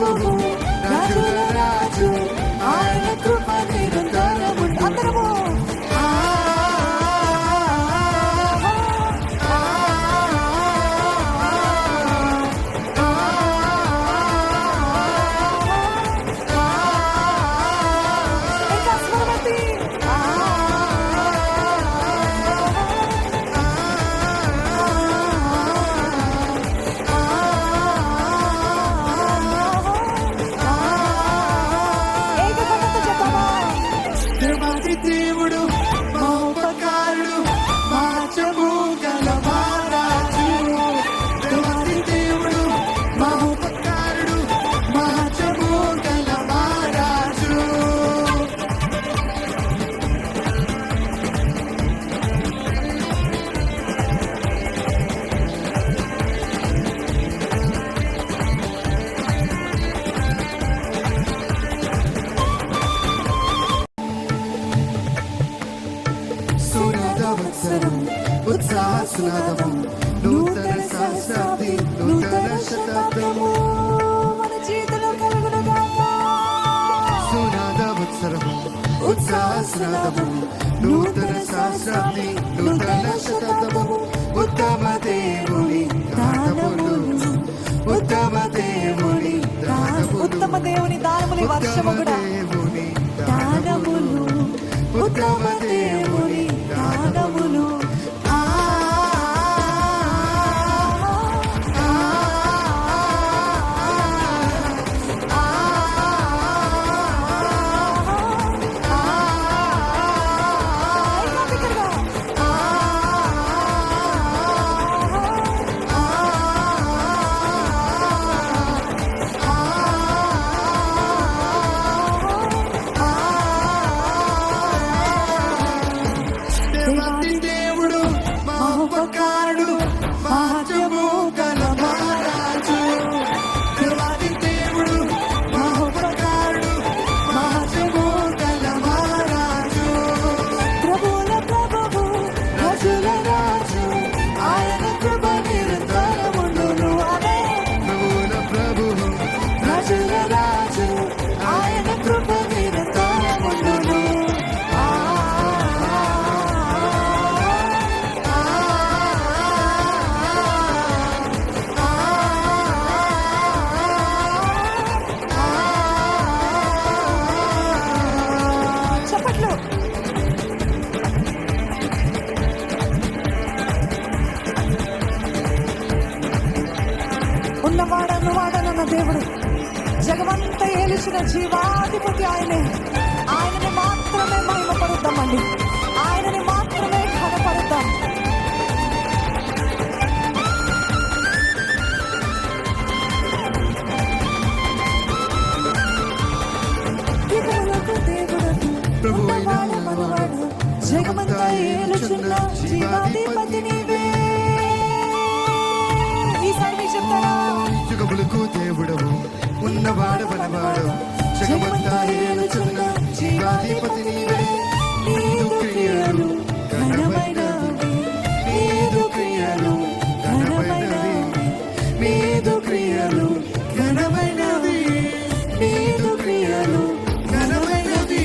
ప్రభువు రాజుల రాజు ఆయన కృప నిరంతరము. అందరము దేవుడు మహోపకారుడు మహత్యము గల మహారాజు. దేవాది దేవుడు మహోపకారుడు మహత్యము గల మహారాజు. ఉత్సాహస్నాదము నూతన సహస్రాబ్ది నూతన శతాబ్దము మన జీవితంలో కలుగునుగాక. సునాదవత్సరము ఉత్సాహస్నాదము నూతన సహస్రాబ్ది నూతన శతాబ్దము. ఉత్తమ దేవుని దానములు ఉత్తమ దేవుని దానములు ఉత్తమ దేవుని దానములు వర్షము కూడా దానములు ఉత్తమ దేవుని దానములు. దేవుడు మహోపకారుడు మహత్యము గల మహారాజు. దేవాది దేవుడు మహోపకారుడు మహత్యము గల మహారాజు. ప్రభువుల ప్రభువు రాజుల రాజు ఆయన కృప నిరంతరముండును. అదే ప్రభువుల ప్రభువు రాజుల రాజు ఆయన కృప నిరంతరముండును. వాడనన్న దేవుడు జగమంతా ఏలిసిన జీవాధిపతి ఆయనే. ఆయనని మాత్రమే మహిమపరుద్దామండి, ఆయనని మాత్రమే ఘనపరుద్దాం. దేవుడు జగమంతా ఏలుచున్న జీవాధిపతి నీవే. ఈసారి చెప్తారా? జగములకు దేవుడవు ఉన్నవాడు బలవాడు జగమంతా ఏలుచున్న జీవాధిపతి నీవే. నీదు క్రియలు ఘనమైనవి నీదు క్రియలు ఘనమైనవి నీదు క్రియలు ఘనమైనవి నీదు క్రియలు ఘనమైనవి.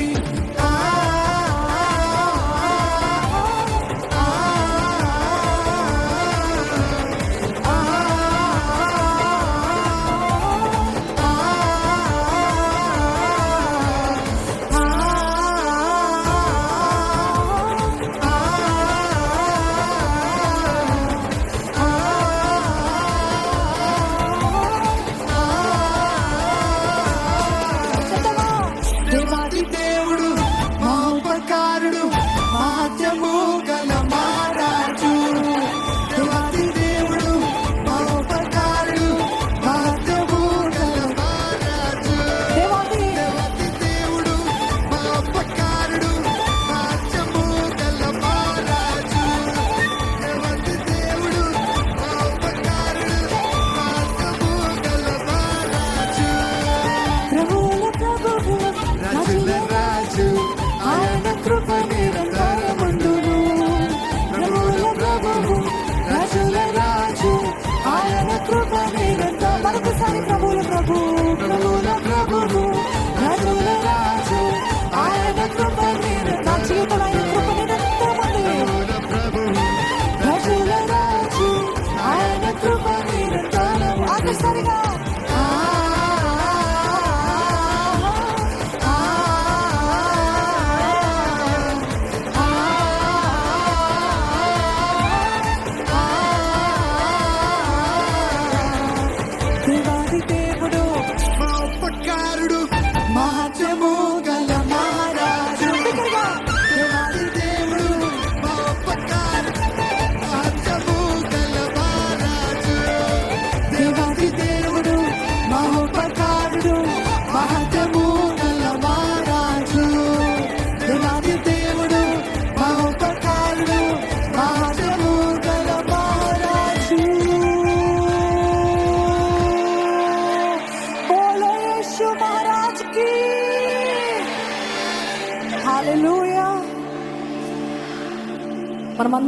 మనం